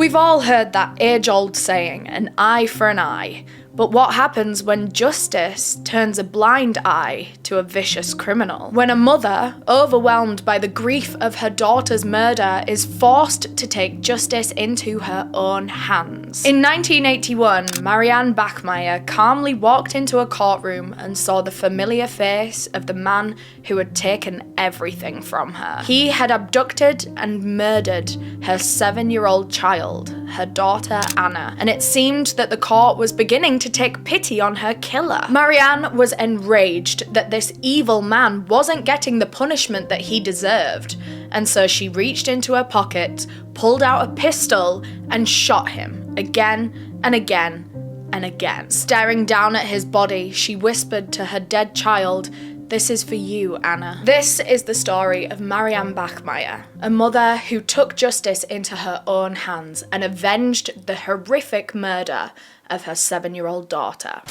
We've all heard that age-old saying, an eye for an eye. But what happens when justice turns a blind eye to a vicious criminal? When a mother, overwhelmed by the grief of her daughter's murder, is forced to take justice into her own hands. In 1981, Marianne Bachmeier calmly walked into a courtroom and saw the familiar face of the man who had taken everything from her. He had abducted and murdered her 7-year-old child, her daughter Anna, and it seemed that the court was beginning to take pity on her killer. Marianne was enraged that this evil man wasn't getting the punishment that he deserved, and so she reached into her pocket, pulled out a pistol, and shot him again and again and again. Staring down at his body, she whispered to her dead child, "This is for you, Anna." This is the story of Marianne Bachmeier, a mother who took justice into her own hands and avenged the horrific murder of her 7-year-old daughter.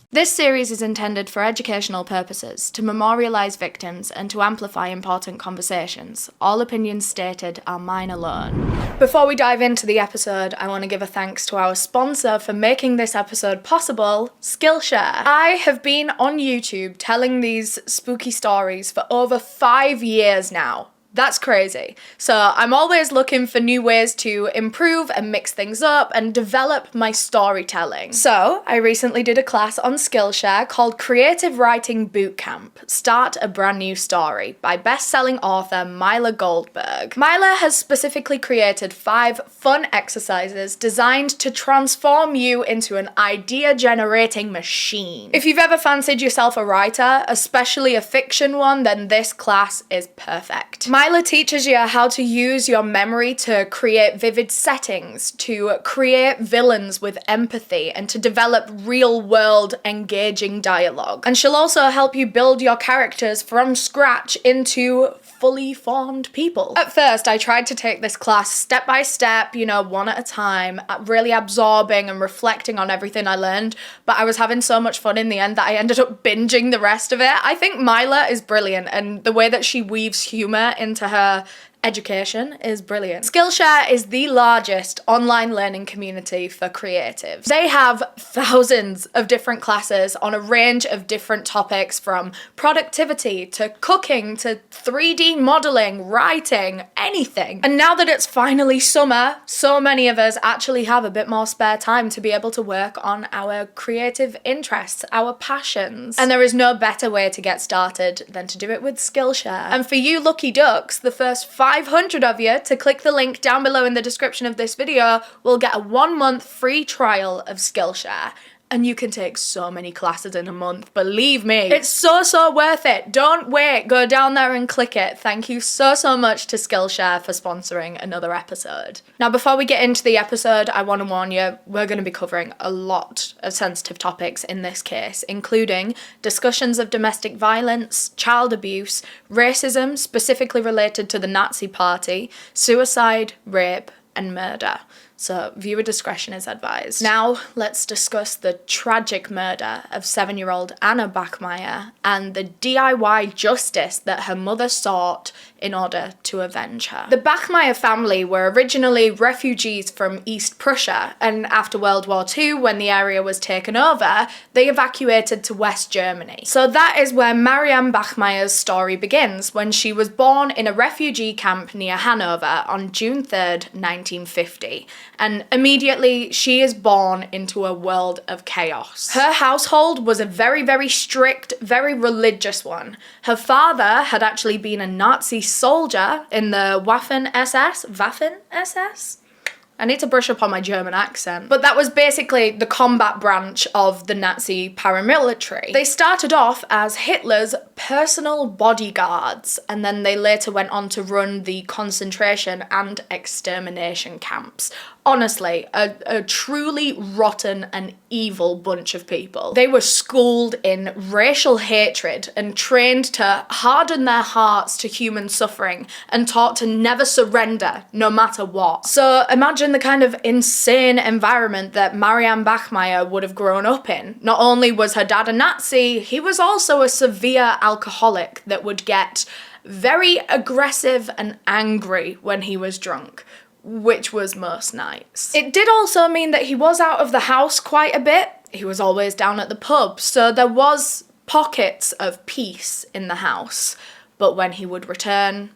This series is intended for educational purposes, to memorialise victims and to amplify important conversations. All opinions stated are mine alone. Before we dive into the episode, I want to give a thanks to our sponsor for making this episode possible, Skillshare. I have been on YouTube telling these spooky stories for over 5 years now. That's crazy. So I'm always looking for new ways to improve and mix things up and develop my storytelling. So I recently did a class on Skillshare called Creative Writing Bootcamp, Start a Brand New Story by best-selling author Myla Goldberg. Myla has specifically created 5 fun exercises designed to transform you into an idea-generating machine. If you've ever fancied yourself a writer, especially a fiction one, then this class is perfect. Myla teaches you how to use your memory to create vivid settings, to create villains with empathy, and to develop real-world engaging dialogue. And she'll also help you build your characters from scratch into fully formed people. At first, I tried to take this class step by step, one at a time, really absorbing and reflecting on everything I learned, but I was having so much fun in the end that I ended up binging the rest of it. I think Myla is brilliant, and the way that she weaves humour into her education is brilliant. Skillshare is the largest online learning community for creatives. They have thousands of different classes on a range of different topics, from productivity to cooking to 3D modeling, writing, anything. And now that it's finally summer, so many of us actually have a bit more spare time to be able to work on our creative interests, our passions. And there is no better way to get started than to do it with Skillshare. And for you lucky ducks, the first 500 of you to click the link down below in the description of this video will get a 1-month free trial of Skillshare. And you can take so many classes in a month, believe me. It's so worth it. Don't wait, go down there and click it. Thank you so much to Skillshare for sponsoring another episode. Now, before we get into the episode, I want to warn you, we're going to be covering a lot of sensitive topics in this case, including discussions of domestic violence, child abuse, racism specifically related to the Nazi Party, suicide, rape, and murder. So viewer discretion is advised. Now let's discuss the tragic murder of 7-year-old Anna Bachmeier and the DIY justice that her mother sought in order to avenge her. The Bachmeier family were originally refugees from East Prussia, and after World War II, when the area was taken over, they evacuated to West Germany. So that is where Marianne Bachmeier's story begins, when she was born in a refugee camp near Hanover on June 3rd, 1950. And immediately she is born into a world of chaos. Her household was a very strict, very religious one. Her father had actually been a Nazi soldier in the Waffen-SS? I need to brush up on my German accent. But that was basically the combat branch of the Nazi paramilitary. They started off as Hitler's personal bodyguards, and then they later went on to run the concentration and extermination camps. Honestly, a truly rotten and evil bunch of people. They were schooled in racial hatred and trained to harden their hearts to human suffering and taught to never surrender no matter what. So imagine the kind of insane environment that Marianne Bachmeier would have grown up in. Not only was her dad a Nazi, he was also a severe alcoholic that would get very aggressive and angry when he was drunk, which was most nights. It did also mean that he was out of the house quite a bit. He was always down at the pub, so there was pockets of peace in the house, but when he would return,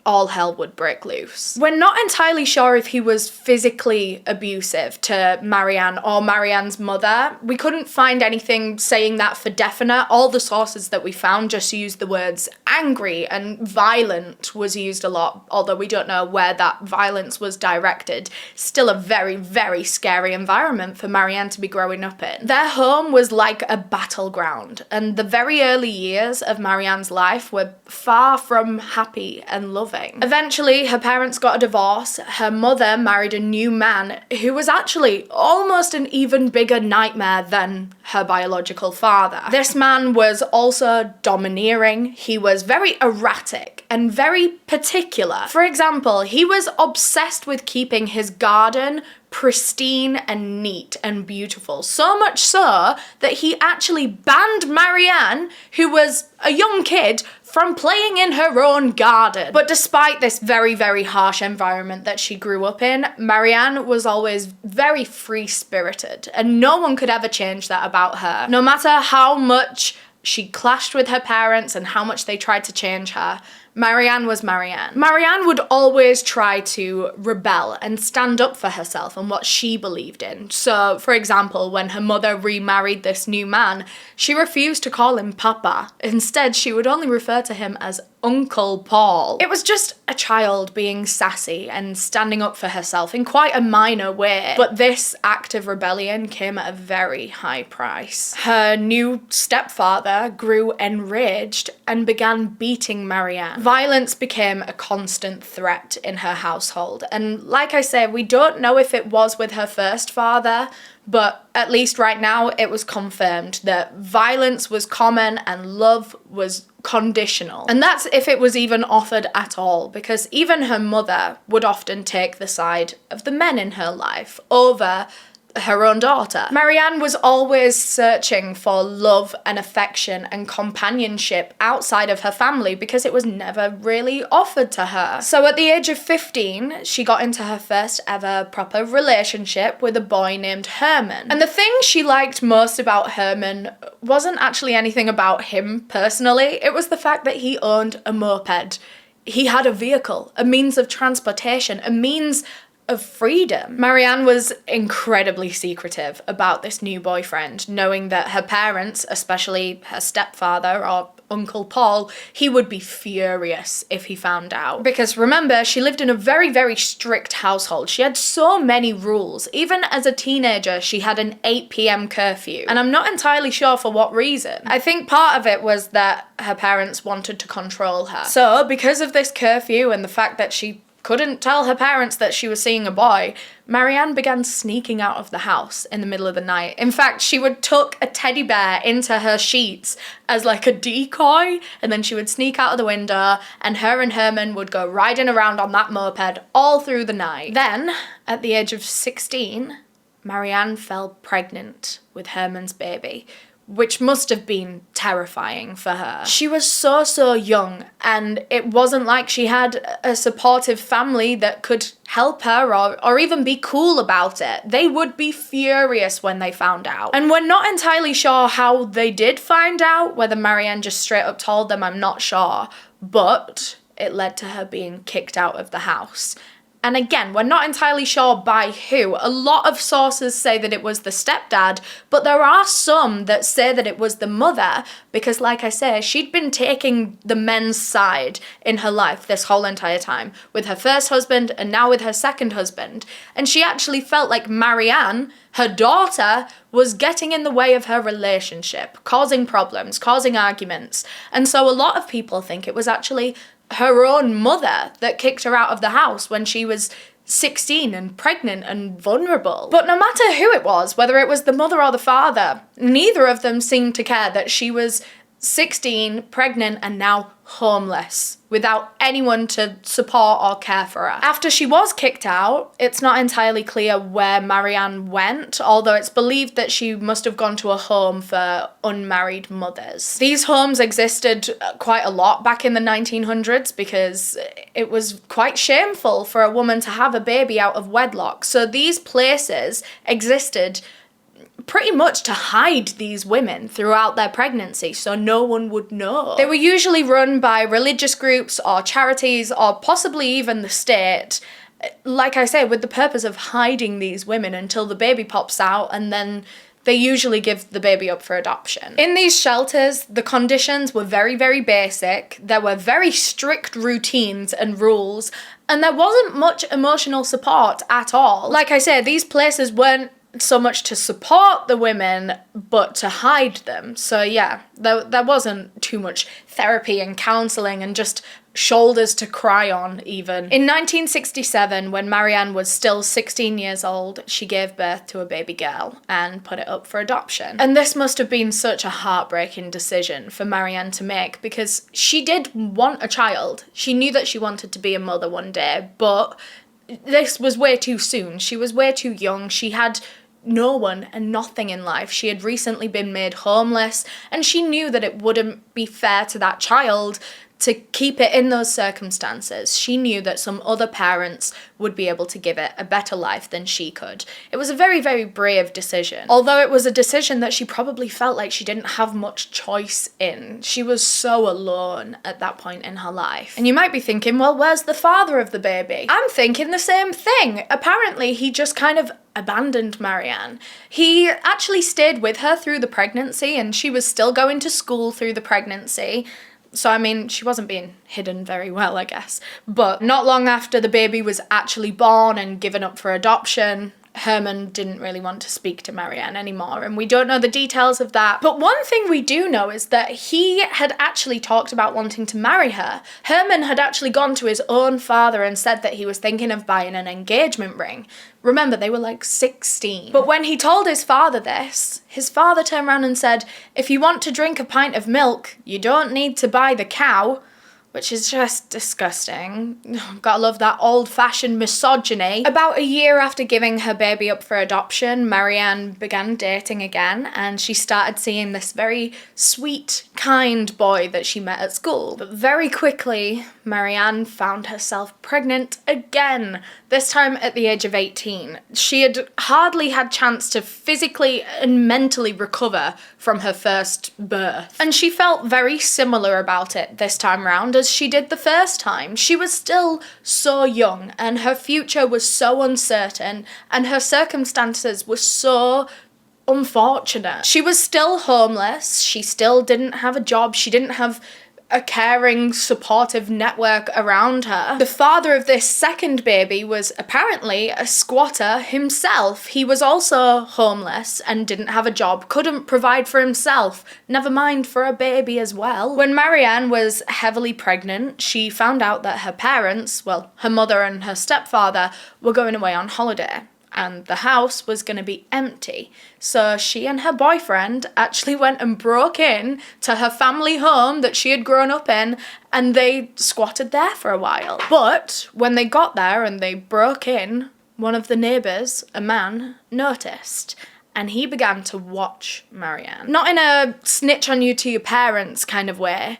all hell would break loose. We're not entirely sure if he was physically abusive to Marianne or Marianne's mother. We couldn't find anything saying that for definite. All the sources that we found just used the words angry, and violent was used a lot, although we don't know where that violence was directed. Still a very, very scary environment for Marianne to be growing up in. Their home was like a battleground, and the very early years of Marianne's life were far from happy and loving. Eventually, her parents got a divorce. Her mother married a new man who was actually almost an even bigger nightmare than her biological father. This man was also domineering. He was very erratic and very particular. For example, he was obsessed with keeping his garden pristine and neat and beautiful. So much so that he actually banned Marianne, who was a young kid, from playing in her own garden. But despite this very, very harsh environment that she grew up in, Marianne was always very free-spirited, and no one could ever change that about her. No matter how much she clashed with her parents and how much they tried to change her, Marianne was Marianne. Marianne would always try to rebel and stand up for herself and what she believed in. So, for example, when her mother remarried this new man, she refused to call him Papa. Instead, she would only refer to him as Uncle Paul. It was just a child being sassy and standing up for herself in quite a minor way, but this act of rebellion came at a very high price. Her new stepfather grew enraged and began beating Marianne. Violence became a constant threat in her household, and like I say, we don't know if it was with her first father, but at least right now it was confirmed that violence was common and love was conditional. And that's if it was even offered at all, because even her mother would often take the side of the men in her life over her own daughter. Marianne was always searching for love and affection and companionship outside of her family because it was never really offered to her. So at the age of 15, she got into her first ever proper relationship with a boy named Herman. And the thing she liked most about Herman wasn't actually anything about him personally, it was the fact that he owned a moped. He had a vehicle, a means of transportation, a means of freedom. Marianne was incredibly secretive about this new boyfriend, knowing that her parents, especially her stepfather or Uncle Paul, he would be furious if he found out. Because remember, she lived in a very, very strict household. She had so many rules. Even as a teenager, she had an 8 p.m. curfew. And I'm not entirely sure for what reason. I think part of it was that her parents wanted to control her. So because of this curfew and the fact that she couldn't tell her parents that she was seeing a boy, Marianne began sneaking out of the house in the middle of the night. In fact, she would tuck a teddy bear into her sheets as like a decoy, and then she would sneak out of the window, and her and Herman would go riding around on that moped all through the night. Then, at the age of 16, Marianne fell pregnant with Herman's baby, which must have been terrifying for her. She was so young, and it wasn't like she had a supportive family that could help her or even be cool about it. They would be furious when they found out. And we're not entirely sure how they did find out, whether Marianne just straight up told them, I'm not sure, but it led to her being kicked out of the house. And again, we're not entirely sure by who. A lot of sources say that it was the stepdad, but there are some that say that it was the mother, because like I say, she'd been taking the men's side in her life this whole entire time, with her first husband and now with her second husband. And she actually felt like Marianne, her daughter, was getting in the way of her relationship, causing problems, causing arguments. And so a lot of people think it was actually her own mother that kicked her out of the house when she was 16 and pregnant and vulnerable. But no matter who it was, whether it was the mother or the father, neither of them seemed to care that she was 16, pregnant, and now homeless, without anyone to support or care for her. After she was kicked out, it's not entirely clear where Marianne went, although it's believed that she must have gone to a home for unmarried mothers. These homes existed quite a lot back in the 1900s because it was quite shameful for a woman to have a baby out of wedlock. So these places existed pretty much to hide these women throughout their pregnancy so no one would know. They were usually run by religious groups or charities or possibly even the state, like I say, with the purpose of hiding these women until the baby pops out, and then they usually give the baby up for adoption. In these shelters, the conditions were very, very basic. There were very strict routines and rules, and there wasn't much emotional support at all. Like I say, these places weren't so much to support the women, but to hide them. So yeah, there wasn't too much therapy and counselling and just shoulders to cry on even. In 1967, when Marianne was still 16 years old, she gave birth to a baby girl and put it up for adoption. And this must have been such a heartbreaking decision for Marianne to make, because she did want a child. She knew that she wanted to be a mother one day, but this was way too soon. She was way too young. She had no one and nothing in life. She had recently been made homeless, and she knew that it wouldn't be fair to that child to keep it in those circumstances. She knew that some other parents would be able to give it a better life than she could. It was a very, very brave decision. Although it was a decision that she probably felt like she didn't have much choice in. She was so alone at that point in her life. And you might be thinking, well, where's the father of the baby? I'm thinking the same thing. Apparently, he just kind of abandoned Marianne. He actually stayed with her through the pregnancy, and she was still going to school through the pregnancy. So, I mean, she wasn't being hidden very well, I guess. But not long after the baby was actually born and given up for adoption, Herman didn't really want to speak to Marianne anymore, and we don't know the details of that. But one thing we do know is that he had actually talked about wanting to marry her. Herman had actually gone to his own father and said that he was thinking of buying an engagement ring. Remember, they were like 16. But when he told his father this, his father turned around and said, if you want to drink a pint of milk, you don't need to buy the cow. Which is just disgusting. Gotta love that old-fashioned misogyny. About a year after giving her baby up for adoption, Marianne began dating again, and she started seeing this very sweet, kind boy that she met at school. But very quickly, Marianne found herself pregnant again, this time at the age of 18. She had hardly had chance to physically and mentally recover from her first birth. And she felt very similar about it this time round as she did the first time. She was still so young, and her future was so uncertain, and her circumstances were so unfortunate. She was still homeless. She still didn't have a job. She didn't have a caring, supportive network around her. The father of this second baby was apparently a squatter himself. He was also homeless and didn't have a job, couldn't provide for himself, never mind for a baby as well. When Marianne was heavily pregnant, she found out that her parents, well, her mother and her stepfather, were going away on holiday, and the house was going to be empty. So she and her boyfriend actually went and broke in to her family home that she had grown up in, and they squatted there for a while. But when they got there and they broke in, one of the neighbours, a man, noticed, and he began to watch Marianne. Not in a snitch on you to your parents kind of way,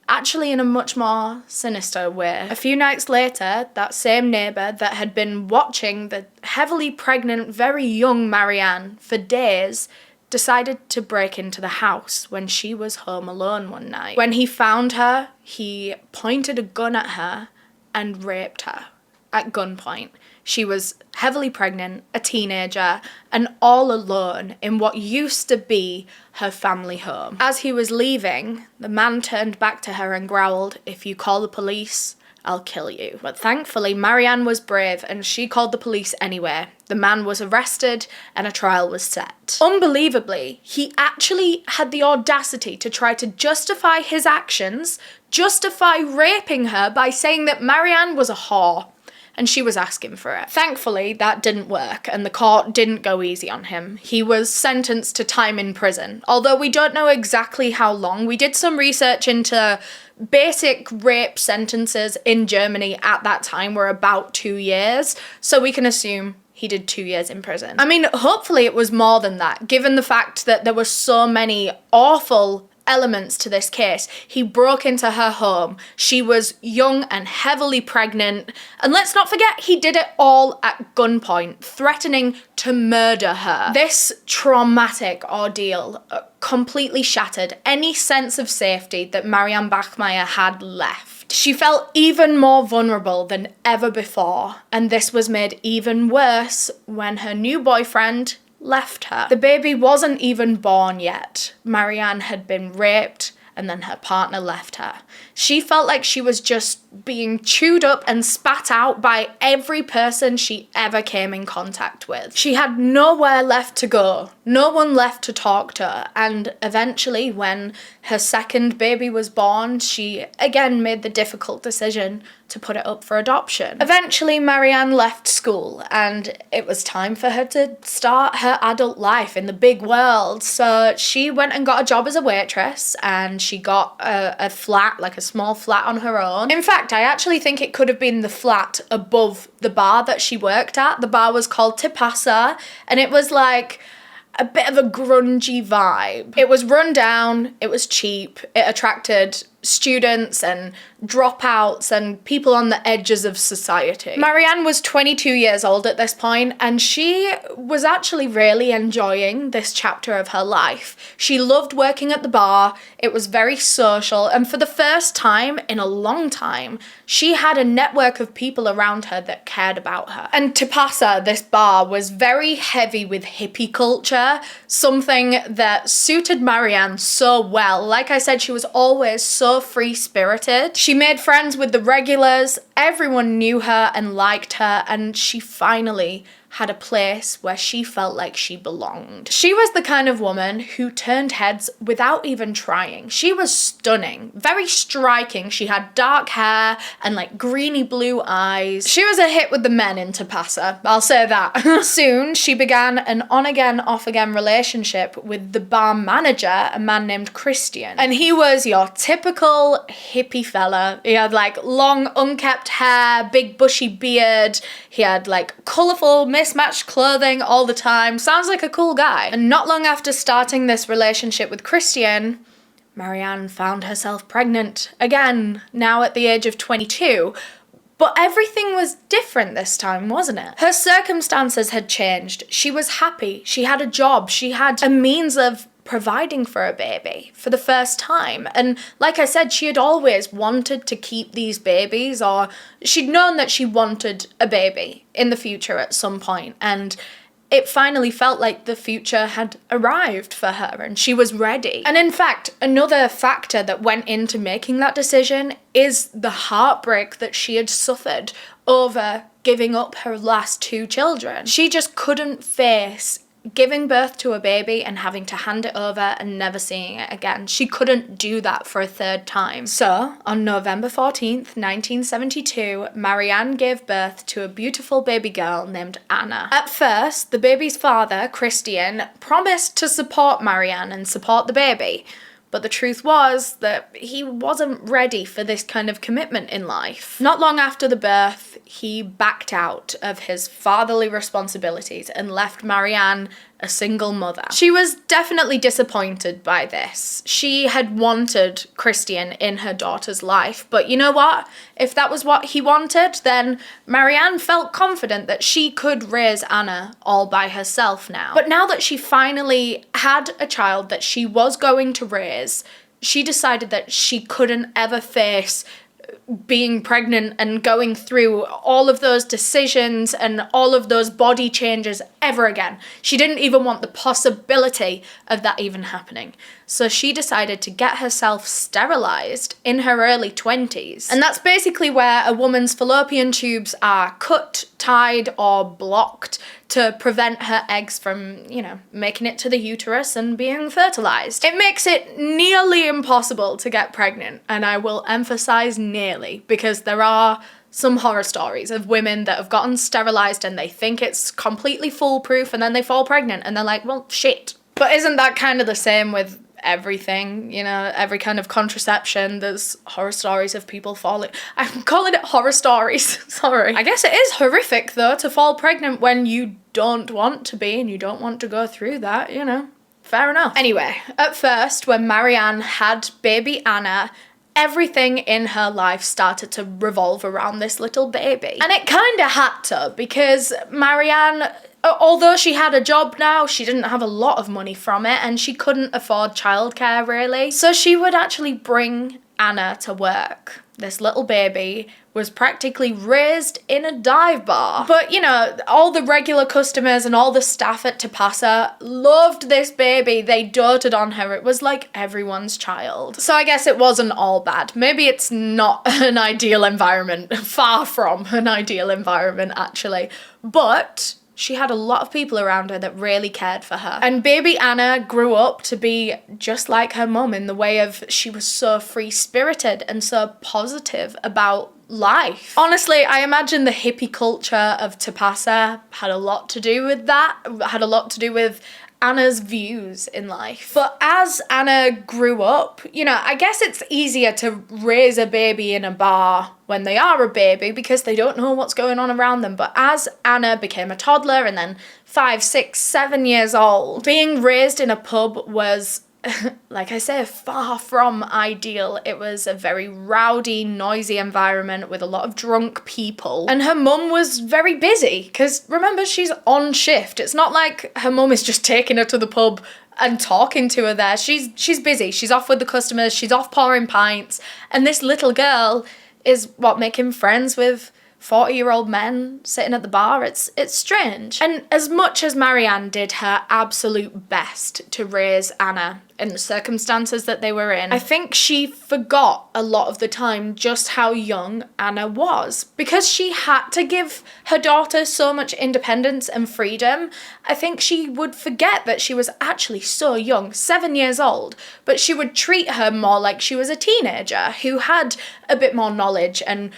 actually in a much more sinister way. A few nights later, that same neighbour that had been watching the heavily pregnant, very young Marianne for days decided to break into the house when she was home alone one night. When he found her, he pointed a gun at her and raped her at gunpoint. She was heavily pregnant, a teenager, and all alone in what used to be her family home. As he was leaving, the man turned back to her and growled, "If you call the police, I'll kill you." But thankfully, Marianne was brave and she called the police anyway. The man was arrested and a trial was set. Unbelievably, he actually had the audacity to try to justify his actions, justify raping her by saying that Marianne was a whore. and she was asking for it. Thankfully, that didn't work, and the court didn't go easy on him. He was sentenced to time in prison. Although we don't know exactly how long, we did some research into basic rape sentences in Germany at that time were about 2 years, so we can assume he did 2 years in prison. I mean, hopefully it was more than that, given the fact that there were so many awful elements to this case. He broke into her home. She was young and heavily pregnant. And let's not forget, he did it all at gunpoint, threatening to murder her. This traumatic ordeal completely shattered any sense of safety that Marianne Bachmeier had left. She felt even more vulnerable than ever before, and this was made even worse when her new boyfriend left her. The baby wasn't even born yet. Marianne had been raped, and then her partner left her. She felt like she was just being chewed up and spat out by every person she ever came in contact with. She had nowhere left to go, no one left to talk to her, and eventually when her second baby was born, she again made the difficult decision to put it up for adoption. Eventually, Marianne left school, and it was time for her to start her adult life in the big world. So she went and got a job as a waitress, and she got a flat, like a small flat on her own. In fact, I actually think it could have been the flat above the bar that she worked at. The bar was called Tipasa, and it was like a bit of a grungy vibe. It was run down, it was cheap, it attracted students and dropouts and people on the edges of society. Marianne was 22 years old at this point, and she was actually really enjoying this chapter of her life. She loved working at the bar, it was very social, and for the first time in a long time, she had a network of people around her that cared about her. And Tipasa, this bar, was very heavy with hippie culture, something that suited Marianne so well. Like I said, she was always so free-spirited. She made friends with the regulars, everyone knew her and liked her, and she finally had a place where she felt like she belonged. She was the kind of woman who turned heads without even trying. She was stunning, very striking. She had dark hair and like greeny blue eyes. She was a hit with the men in Tipasa, I'll say that. Soon, she began an on-again, off-again relationship with the bar manager, a man named Christian. And he was your typical hippie fella. He had like long, unkept hair, big bushy beard. He had like colourful, mismatched clothing all the time. Sounds like a cool guy. And not long after starting this relationship with Christian, Marianne found herself pregnant again, now at the age of 22. But everything was different this time, wasn't it? Her circumstances had changed. She was happy. She had a job. She had a means of providing for a baby for the first time. And like I said, she had always wanted to keep these babies, or she'd known that she wanted a baby in the future at some point, and it finally felt like the future had arrived for her and she was ready. And in fact, another factor that went into making that decision is the heartbreak that she had suffered over giving up her last 2 children. She just couldn't face giving birth to a baby and having to hand it over and never seeing it again. She couldn't do that for a 3rd time. So, on November 14th, 1972, Marianne gave birth to a beautiful baby girl named Anna. At first, the baby's father, Christian, promised to support Marianne and support the baby. But the truth was that he wasn't ready for this kind of commitment in life. Not long after the birth, he backed out of his fatherly responsibilities and left Marianne a single mother. She was definitely disappointed by this. She had wanted Christian in her daughter's life, but you know what? If that was what he wanted, then Marianne felt confident that she could raise Anna all by herself now. But now that she finally had a child that she was going to raise, she decided that she couldn't ever face being pregnant and going through all of those decisions and all of those body changes ever again. She didn't even want the possibility of that even happening. So she decided to get herself sterilized in her early 20s. And that's basically where a woman's fallopian tubes are cut, tied, or blocked to prevent her eggs from, you know, making it to the uterus and being fertilized. It makes it nearly impossible to get pregnant, and I will emphasize nearly, because there are some horror stories of women that have gotten sterilized and they think it's completely foolproof, and then they fall pregnant and they're like, well, shit. But isn't that kind of the same with everything, you know, every kind of contraception? There's horror stories of people falling. I'm calling it horror stories, sorry. I guess it is horrific though to fall pregnant when you don't want to be and you don't want to go through that, you know, fair enough. Anyway, at first when Marianne had baby Anna, everything in her life started to revolve around this little baby. And it kind of had to, because Marianne, although she had a job now, she didn't have a lot of money from it and she couldn't afford childcare really. So she would actually bring Anna to work. This little baby was practically raised in a dive bar. But you know, all the regular customers and all the staff at Tapasa loved this baby. They doted on her. It was like everyone's child. So I guess it wasn't all bad. Maybe it's not an ideal environment. Far from an ideal environment actually. But she had a lot of people around her that really cared for her. And baby Anna grew up to be just like her mum in the way of she was so free-spirited and so positive about life. Honestly, I imagine the hippie culture of Tapasa had a lot to do with that, had a lot to do with Anna's views in life. But as Anna grew up, you know, I guess it's easier to raise a baby in a bar when they are a baby because they don't know what's going on around them. But as Anna became a toddler and then 5, 6, 7 years old, being raised in a pub was, like I say, far from ideal. It was a very rowdy, noisy environment with a lot of drunk people. And her mum was very busy because remember, she's on shift. It's not like her mum is just taking her to the pub and talking to her there. She's busy. She's off with the customers. She's off pouring pints. And this little girl is making friends with 40-year-old men sitting at the bar. It's strange. And as much as Marianne did her absolute best to raise Anna in the circumstances that they were in, I think she forgot a lot of the time just how young Anna was. Because she had to give her daughter so much independence and freedom, I think she would forget that she was actually so young, 7 years old, but she would treat her more like she was a teenager who had a bit more knowledge and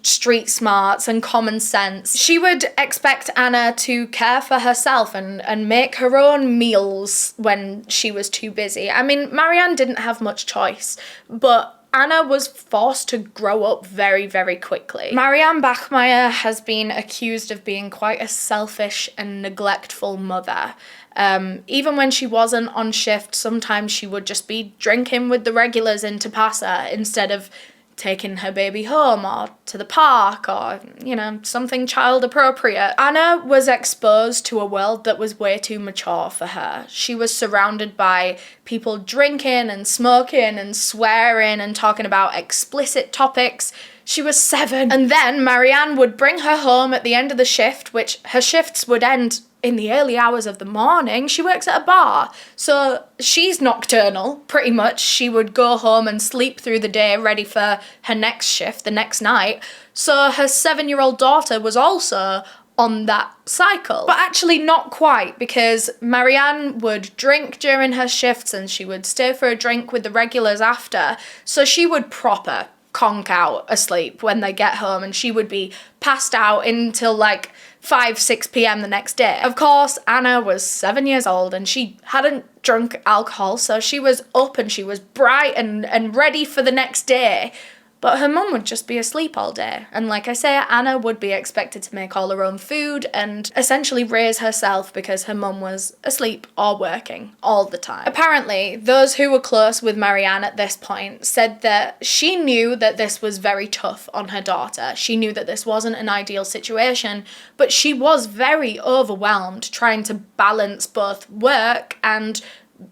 street smarts and common sense. She would expect Anna to care for herself and make her own meals when she was too busy. I mean, Marianne didn't have much choice, but Anna was forced to grow up very, very quickly. Marianne Bachmeier has been accused of being quite a selfish and neglectful mother. Even when she wasn't on shift, sometimes she would just be drinking with the regulars in Tapasa instead of taking her baby home or to the park or, you know, something child appropriate. Anna was exposed to a world that was way too mature for her. She was surrounded by people drinking and smoking and swearing and talking about explicit topics. She was 7. And then Marianne would bring her home at the end of the shift, which her shifts would end in the early hours of the morning. She works at a bar, so she's nocturnal, pretty much. She would go home and sleep through the day ready for her next shift the next night. So her 7-year-old daughter was also on that cycle. But actually not quite, because Marianne would drink during her shifts and she would stay for a drink with the regulars after. So she would proper conk out asleep when they get home, and she would be passed out until like 5, 6 p.m. the next day. Of course, Anna was 7 years old and she hadn't drunk alcohol, so she was up and she was bright and ready for the next day. But her mum would just be asleep all day. And like I say, Anna would be expected to make all her own food and essentially raise herself because her mum was asleep or working all the time. Apparently, those who were close with Marianne at this point said that she knew that this was very tough on her daughter. She knew that this wasn't an ideal situation, but she was very overwhelmed trying to balance both work and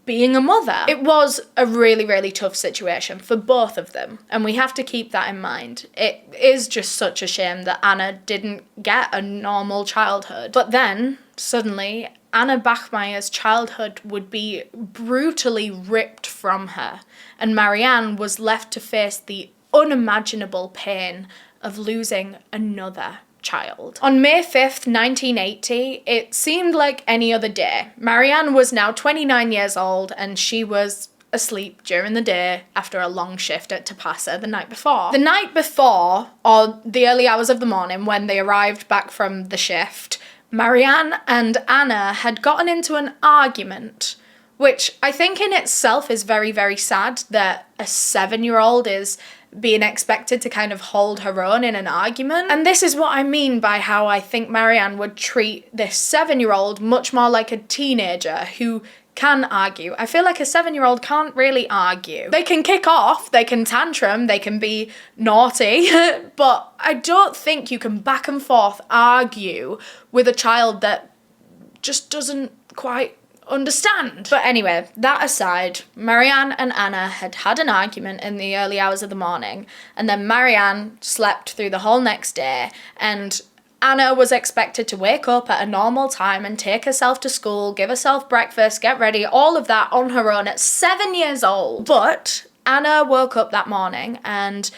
being a mother. It was a really, really tough situation for both of them, and we have to keep that in mind. It is just such a shame that Anna didn't get a normal childhood. But then, suddenly, Anna Bachmeier's childhood would be brutally ripped from her, and Marianne was left to face the unimaginable pain of losing another child. On May 5th, 1980, it seemed like any other day. Marianne was now 29 years old and she was asleep during the day after a long shift at Tapasa the night before. The night before, or the early hours of the morning when they arrived back from the shift, Marianne and Anna had gotten into an argument, which I think in itself is very, very sad that a 7-year-old is being expected to kind of hold her own in an argument. And this is what I mean by how I think Marianne would treat this 7-year-old much more like a teenager who can argue. I feel like a 7-year-old can't really argue. They can kick off, they can tantrum, they can be naughty, but I don't think you can back and forth argue with a child that just doesn't quite understand. But anyway, that aside, Marianne and Anna had had an argument in the early hours of the morning, and then Marianne slept through the whole next day, and Anna was expected to wake up at a normal time and take herself to school, give herself breakfast, get ready, all of that on her own at 7 years old. But Anna woke up that morning and,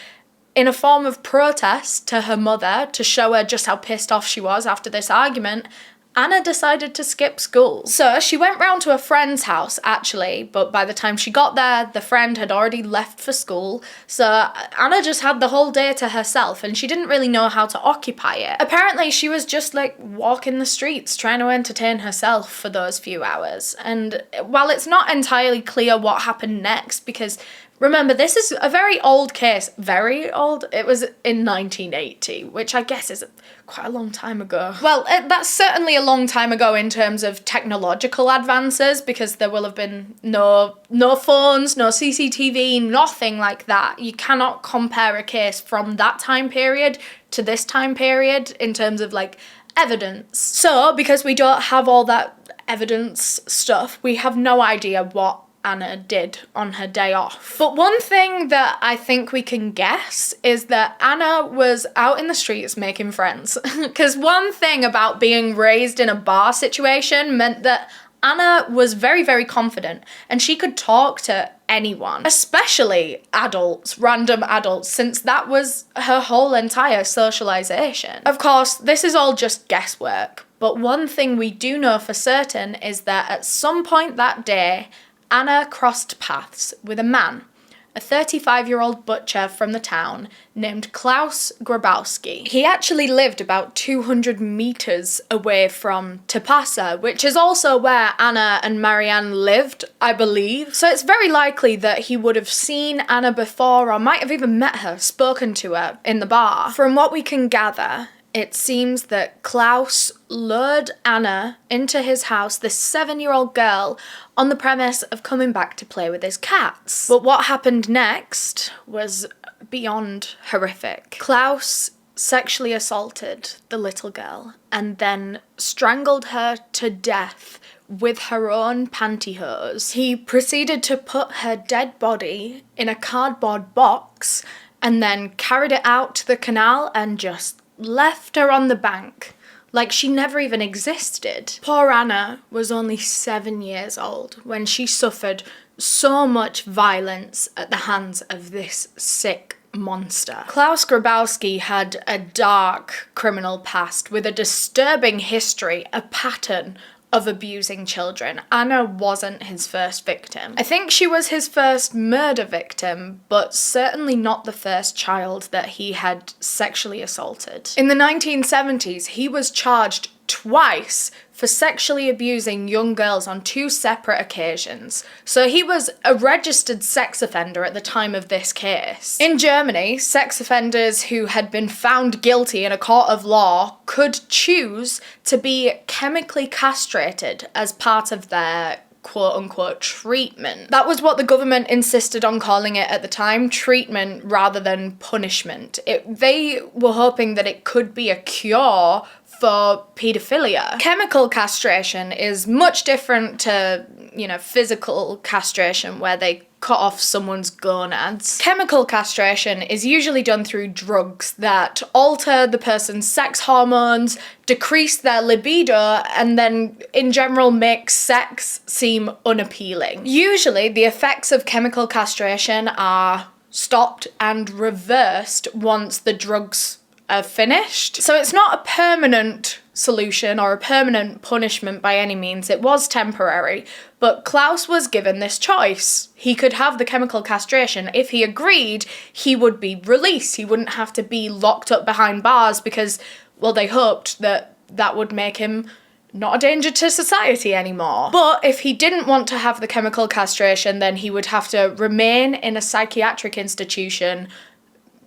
in a form of protest to her mother, to show her just how pissed off she was after this argument, Anna decided to skip school. So she went round to a friend's house, actually, but by the time she got there, the friend had already left for school, so Anna just had the whole day to herself, and she didn't really know how to occupy it. Apparently, she was just, like, walking the streets, trying to entertain herself for those few hours, and while it's not entirely clear what happened next, because remember, this is a very old case. Very old? It was in 1980, which I guess is quite a long time ago. Well, that's certainly a long time ago in terms of technological advances, because there will have been no phones, no CCTV, nothing like that. You cannot compare a case from that time period to this time period in terms of, like, evidence. So, because we don't have all that evidence stuff, we have no idea what Anna did on her day off. But one thing that I think we can guess is that Anna was out in the streets making friends. Because one thing about being raised in a bar situation meant that Anna was very, very confident and she could talk to anyone, especially adults, random adults, since that was her whole entire socialization. Of course, this is all just guesswork, but one thing we do know for certain is that at some point that day, Anna crossed paths with a man, a 35-year-old butcher from the town named Klaus Grabowski. He actually lived about 200 meters away from Tapasa, which is also where Anna and Marianne lived, I believe. So it's very likely that he would have seen Anna before or might have even met her, spoken to her in the bar. From what we can gather, it seems that Klaus lured Anna into his house, this 7-year-old girl, on the premise of coming back to play with his cats. But what happened next was beyond horrific. Klaus sexually assaulted the little girl and then strangled her to death with her own pantyhose. He proceeded to put her dead body in a cardboard box and then carried it out to the canal and just left her on the bank, like she never even existed. Poor Anna was only 7 years old when she suffered so much violence at the hands of this sick monster. Klaus Grabowski had a dark criminal past with a disturbing history, a pattern of abusing children. Anna wasn't his first victim. I think she was his first murder victim, but certainly not the first child that he had sexually assaulted. In the 1970s, he was charged twice for sexually abusing young girls on 2 separate occasions. So he was a registered sex offender at the time of this case. In Germany, sex offenders who had been found guilty in a court of law could choose to be chemically castrated as part of their quote-unquote treatment. That was what the government insisted on calling it at the time, treatment rather than punishment. They were hoping that it could be a cure for paedophilia. Chemical castration is much different to, physical castration where they cut off someone's gonads. Chemical castration is usually done through drugs that alter the person's sex hormones, decrease their libido, and then in general make sex seem unappealing. Usually the effects of chemical castration are stopped and reversed once the drugs are finished. So it's not a permanent solution or a permanent punishment by any means. It was temporary, but Klaus was given this choice. He could have the chemical castration. If he agreed, he would be released. He wouldn't have to be locked up behind bars because, well, they hoped that that would make him not a danger to society anymore. But if he didn't want to have the chemical castration, then he would have to remain in a psychiatric institution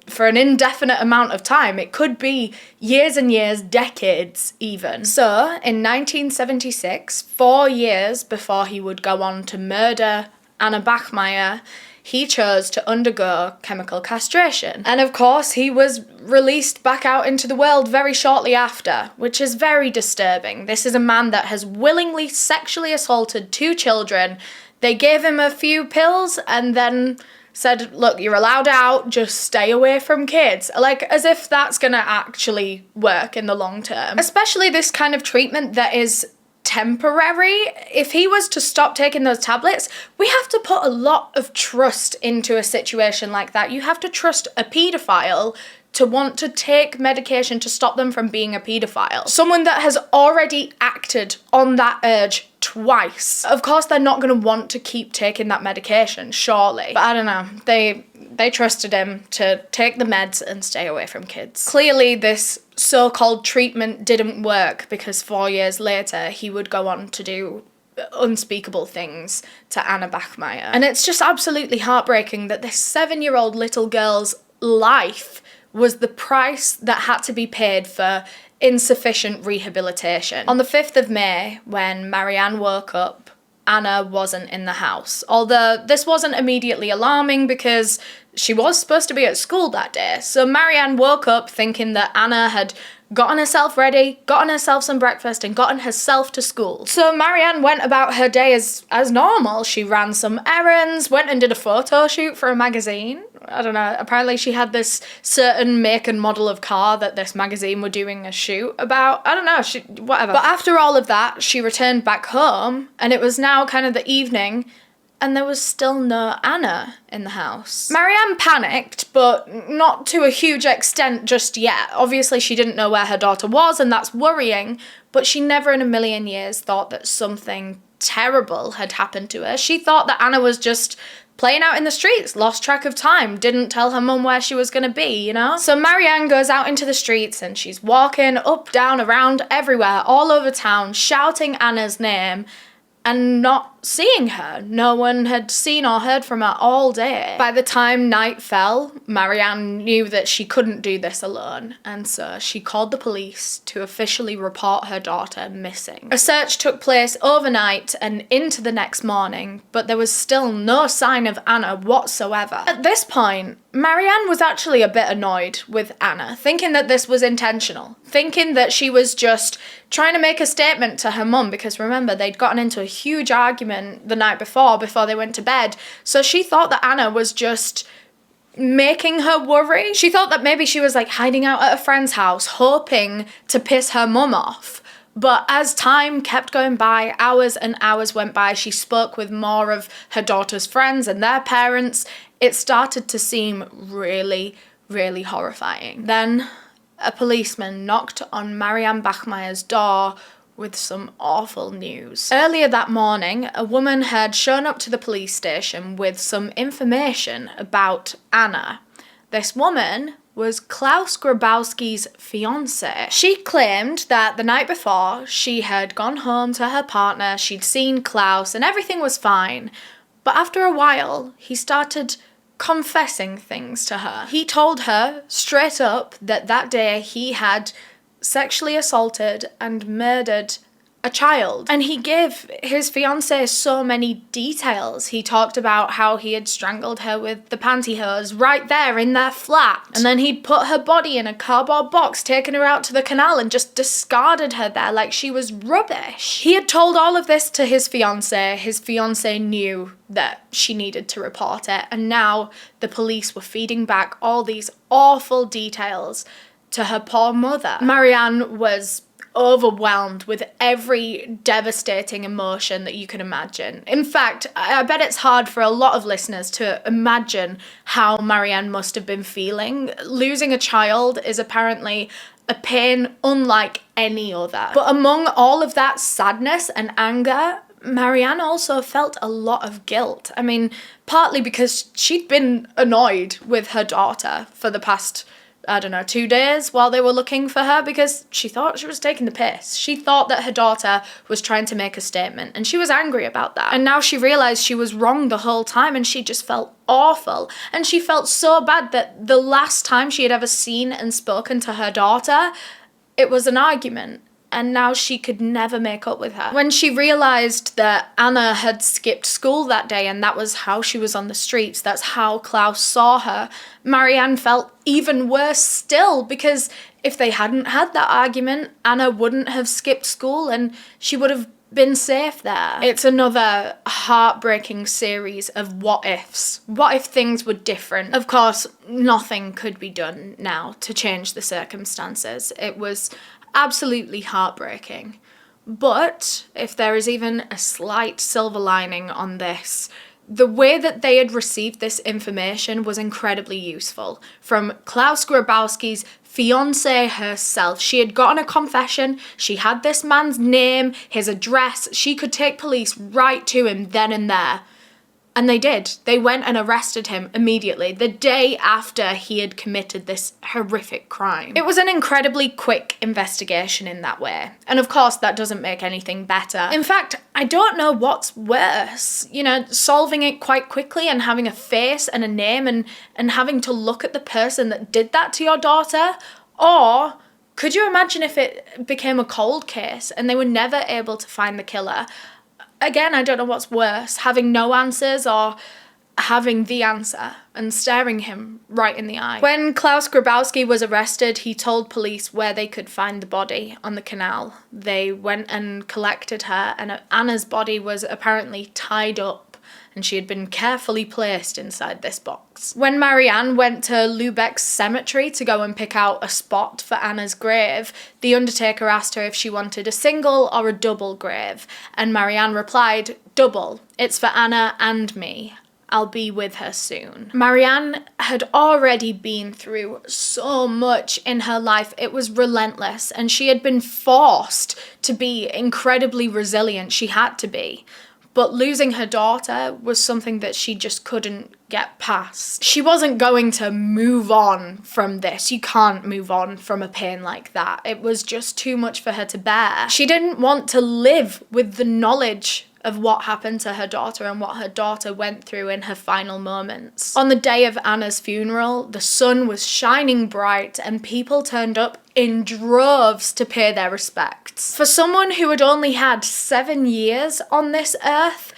for an indefinite amount of time. It could be years and years, decades even. So, in 1976, 4 years before he would go on to murder Anna Bachmeier, he chose to undergo chemical castration. And of course, he was released back out into the world very shortly after, which is very disturbing. This is a man that has willingly sexually assaulted 2 children. They gave him a few pills and then said, look, you're allowed out, just stay away from kids. Like, as if that's gonna actually work in the long term. Especially this kind of treatment that is temporary. If he was to stop taking those tablets, we have to put a lot of trust into a situation like that. You have to trust a paedophile to want to take medication to stop them from being a paedophile. Someone that has already acted on that urge twice. Of course, they're not going to want to keep taking that medication, surely. But I don't know. They trusted him to take the meds and stay away from kids. Clearly, this so-called treatment didn't work because 4 years later, he would go on to do unspeakable things to Anna Bachmeier. And it's just absolutely heartbreaking that this 7-year-old little girl's life was the price that had to be paid for insufficient rehabilitation. On the 5th of May, when Marianne woke up, Anna wasn't in the house. Although this wasn't immediately alarming because she was supposed to be at school that day. So Marianne woke up thinking that Anna had gotten herself ready, gotten herself some breakfast, and gotten herself to school. So Marianne went about her day as normal. She ran some errands, went and did a photo shoot for a magazine. I don't know, apparently she had this certain make and model of car that this magazine were doing a shoot about. I don't know, whatever. But after all of that, she returned back home, and it was now kind of the evening, and there was still no Anna in the house. Marianne panicked, but not to a huge extent just yet. Obviously, she didn't know where her daughter was, and that's worrying, but she never in a million years thought that something terrible had happened to her. She thought that Anna was just playing out in the streets, lost track of time, didn't tell her mum where she was going to be, you know? So Marianne goes out into the streets and she's walking up, down, around, everywhere, all over town, shouting Anna's name and not seeing her. No one had seen or heard from her all day. By the time night fell, Marianne knew that she couldn't do this alone, and so she called the police to officially report her daughter missing. A search took place overnight and into the next morning, but there was still no sign of Anna whatsoever. At this point, Marianne was actually a bit annoyed with Anna, thinking that this was intentional, thinking that she was just trying to make a statement to her mum, because remember, they'd gotten into a huge argument the night before they went to bed. So she thought that Anna was just making her worry. She thought that maybe she was like hiding out at a friend's house, hoping to piss her mum off. But as time kept going by, hours and hours went by, she spoke with more of her daughter's friends and their parents. It started to seem really, really horrifying. Then a policeman knocked on Marianne Bachmeier's door with some awful news. Earlier that morning, a woman had shown up to the police station with some information about Anna. This woman was Klaus Grabowski's fiancée. She claimed that the night before, she had gone home to her partner, she'd seen Klaus, and everything was fine. But after a while, he started confessing things to her. He told her straight up that day he had sexually assaulted and murdered a child. And he gave his fiancée so many details. He talked about how he had strangled her with the pantyhose right there in their flat. And then he'd put her body in a cardboard box, taken her out to the canal and just discarded her there like she was rubbish. He had told all of this to his fiancée. His fiancée knew that she needed to report it. And now the police were feeding back all these awful details to her poor mother. Marianne was overwhelmed with every devastating emotion that you can imagine. In fact, I bet it's hard for a lot of listeners to imagine how Marianne must have been feeling. Losing a child is apparently a pain unlike any other. But among all of that sadness and anger, Marianne also felt a lot of guilt. I mean, partly because she'd been annoyed with her daughter for the past, 2 days while they were looking for her, because she thought she was taking the piss. She thought that her daughter was trying to make a statement, and she was angry about that. And now she realized she was wrong the whole time, and she just felt awful. And she felt so bad that the last time she had ever seen and spoken to her daughter, it was an argument. And now she could never make up with her. When she realised that Anna had skipped school that day and that was how she was on the streets, that's how Klaus saw her, Marianne felt even worse still, because if they hadn't had that argument, Anna wouldn't have skipped school and she would have been safe there. It's another heartbreaking series of what ifs. What if things were different? Of course, nothing could be done now to change the circumstances. It was absolutely heartbreaking. But if there is even a slight silver lining on this, the way that they had received this information was incredibly useful. From Klaus Grabowski's fiancée herself. She had gotten a confession, she had this man's name, his address, she could take police right to him then and there. And they did. They went and arrested him immediately, the day after he had committed this horrific crime. It was an incredibly quick investigation in that way. And of course, that doesn't make anything better. In fact, I don't know what's worse. Solving it quite quickly and having a face and a name and having to look at the person that did that to your daughter. Or could you imagine if it became a cold case and they were never able to find the killer? Again, I don't know what's worse, having no answers or having the answer and staring him right in the eye. When Klaus Grabowski was arrested, he told police where they could find the body on the canal. They went and collected her, and Anna's body was apparently tied up, and she had been carefully placed inside this box. When Marianne went to Lübeck's cemetery to go and pick out a spot for Anna's grave, the undertaker asked her if she wanted a single or a double grave, and Marianne replied, "Double. It's for Anna and me. I'll be with her soon." Marianne had already been through so much in her life. It was relentless, and she had been forced to be incredibly resilient. She had to be. But losing her daughter was something that she just couldn't get past. She wasn't going to move on from this. You can't move on from a pain like that. It was just too much for her to bear. She didn't want to live with the knowledge of what happened to her daughter and what her daughter went through in her final moments. On the day of Anna's funeral, the sun was shining bright and people turned up in droves to pay their respects. For someone who had only had 7 years on this earth,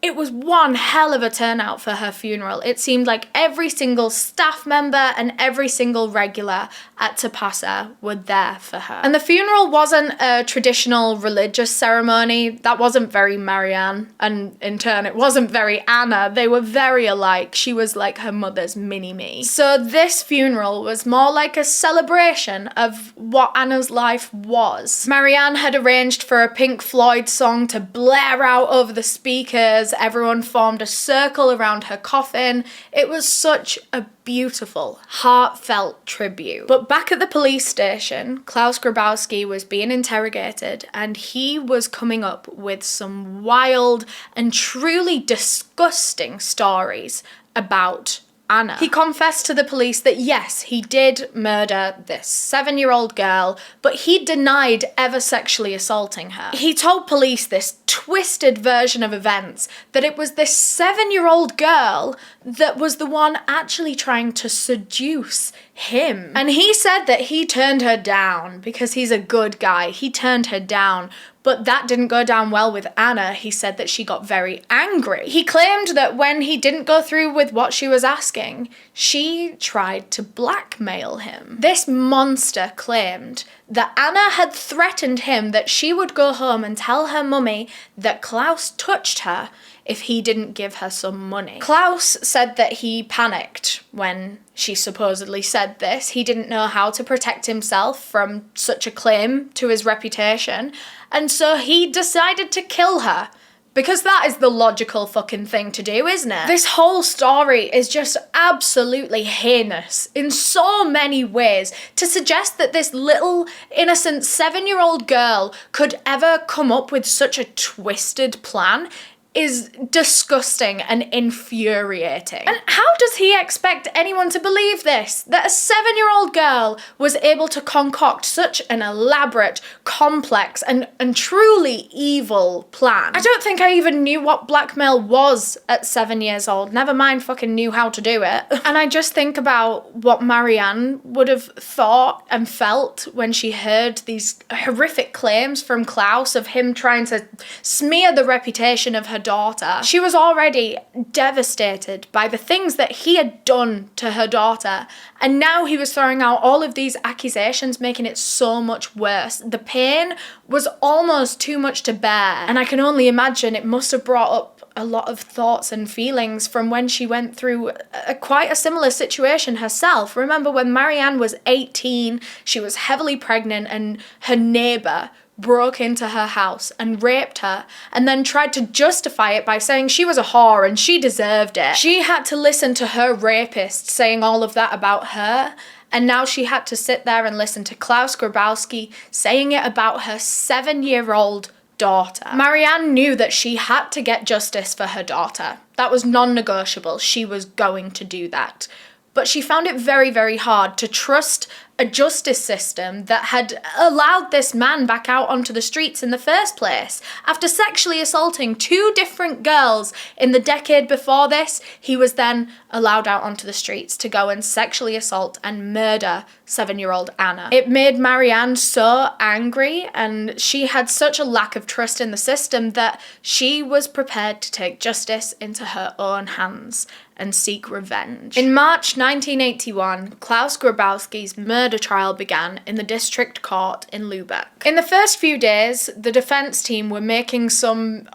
it was one hell of a turnout for her funeral. It seemed like every single staff member and every single regular at Tapasa were there for her. And the funeral wasn't a traditional religious ceremony. That wasn't very Marianne, and in turn it wasn't very Anna. They were very alike. She was like her mother's mini-me. So this funeral was more like a celebration of what Anna's life was. Marianne had arranged for a Pink Floyd song to blare out over the speakers. Everyone formed a circle around her coffin. It was such a beautiful, heartfelt tribute. But back at the police station, Klaus Grabowski was being interrogated, and he was coming up with some wild and truly disgusting stories about Anna. He confessed to the police that yes, he did murder this 7-year-old girl, but he denied ever sexually assaulting her. He told police this twisted version of events, that it was this 7-year-old girl that was the one actually trying to seduce him. And he said that he turned her down because he's a good guy. He turned her down. But that didn't go down well with Anna. He said that she got very angry. He claimed that when he didn't go through with what she was asking, she tried to blackmail him. This monster claimed that Anna had threatened him that she would go home and tell her mummy that Klaus touched her if he didn't give her some money. Klaus said that he panicked when she supposedly said this. He didn't know how to protect himself from such a claim to his reputation, and so he decided to kill her. Because that is the logical fucking thing to do, isn't it? This whole story is just absolutely heinous in so many ways. To suggest that this little innocent 7-year-old girl could ever come up with such a twisted plan is disgusting and infuriating. And how does he expect anyone to believe this? That a 7-year-old girl was able to concoct such an elaborate, complex, and truly evil plan? I don't think I even knew what blackmail was at 7 years old, never mind fucking knew how to do it. And I just think about what Marianne would have thought and felt when she heard these horrific claims from Klaus of him trying to smear the reputation of her daughter. She was already devastated by the things that he had done to her daughter, and now he was throwing out all of these accusations, making it so much worse. The pain was almost too much to bear, and I can only imagine it must have brought up a lot of thoughts and feelings from when she went through quite a similar situation herself. Remember when Marianne was 18, she was heavily pregnant, and her neighbour broke into her house and raped her, and then tried to justify it by saying she was a whore and she deserved it. She had to listen to her rapist saying all of that about her, and now she had to sit there and listen to Klaus Grabowski saying it about her 7-year-old daughter. Marianne knew that she had to get justice for her daughter. That was non-negotiable. She was going to do that. But she found it very, very hard to trust a justice system that had allowed this man back out onto the streets in the first place. After sexually assaulting 2 different girls in the decade before this, he was then allowed out onto the streets to go and sexually assault and murder 7-year-old Anna. It made Marianne so angry, and she had such a lack of trust in the system that she was prepared to take justice into her own hands and seek revenge. In March 1981, Klaus Grabowski's murder trial began in the district court in Lübeck. In the first few days, the defense team were making some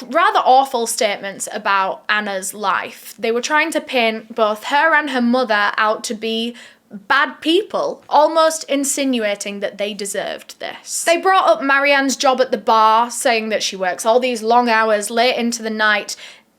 rather awful statements about Anna's life. They were trying to paint both her and her mother out to be bad people, almost insinuating that they deserved this. They brought up Marianne's job at the bar, saying that she works all these long hours late into the night,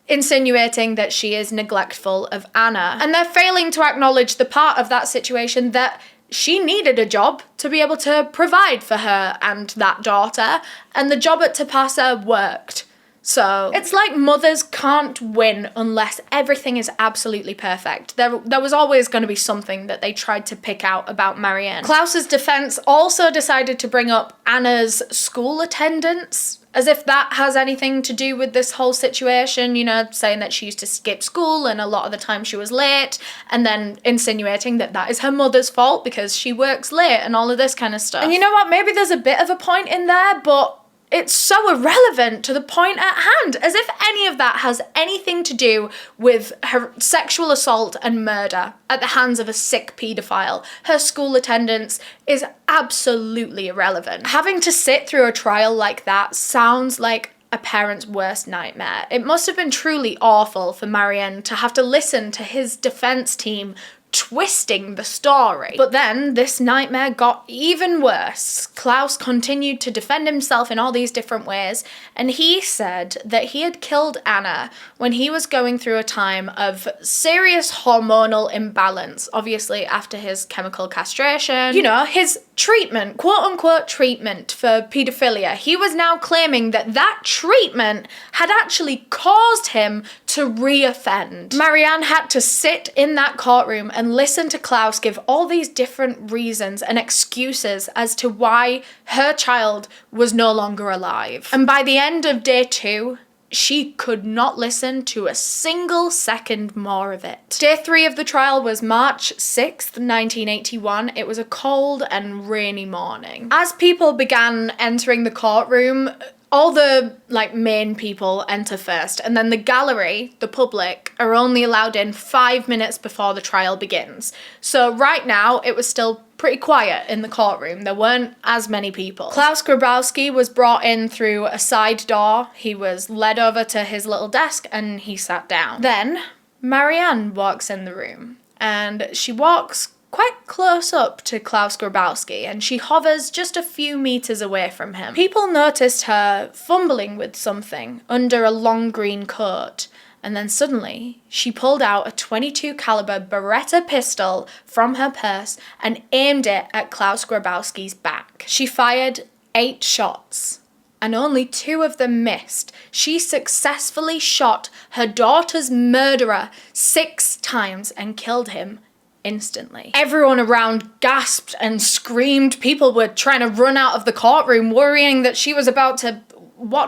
insinuating that she is neglectful of Anna. And they're failing to acknowledge the part of that situation that she needed a job to be able to provide for her and that daughter, and the job at Tapasa worked. So it's like mothers can't win unless everything is absolutely perfect. There was always going to be something that they tried to pick out about Marianne. Klaus's defense also decided to bring up Anna's school attendance, as if that has anything to do with this whole situation, you know, saying that she used to skip school and a lot of the time she was late, and then insinuating that that is her mother's fault because she works late and all of this kind of stuff. And you know what, maybe there's a bit of a point in there, but it's so irrelevant to the point at hand, as if any of that has anything to do with her sexual assault and murder at the hands of a sick paedophile. Her school attendance is absolutely irrelevant. Having to sit through a trial like that sounds like a parent's worst nightmare. It must have been truly awful for Marianne to have to listen to his defense team twisting the story. But then this nightmare got even worse. Klaus continued to defend himself in all these different ways, and he said that he had killed Anna when he was going through a time of serious hormonal imbalance, obviously after his chemical castration. You know, his treatment, quote-unquote treatment for paedophilia. He was now claiming that that treatment had actually caused him to re-offend. Marianne had to sit in that courtroom and listen to Klaus give all these different reasons and excuses as to why her child was no longer alive. And by the end of day 2, she could not listen to a single second more of it. Day 3 of the trial was March 6th, 1981. It was a cold and rainy morning. As people began entering the courtroom, all the main people enter first, and then the gallery, the public, are only allowed in 5 minutes before the trial begins. So right now it was still pretty quiet in the courtroom. There weren't as many people. Klaus Grabowski was brought in through a side door. He was led over to his little desk and he sat down. Then Marianne walks in the room and she walks quite close up to Klaus Grabowski and she hovers just a few meters away from him. People noticed her fumbling with something under a long green coat, and then suddenly she pulled out a .22 caliber Beretta pistol from her purse and aimed it at Klaus Grabowski's back. She fired 8 shots and only 2 of them missed. She successfully shot her daughter's murderer 6 times and killed him instantly. Everyone around gasped and screamed. People were trying to run out of the courtroom, worrying that she was about to,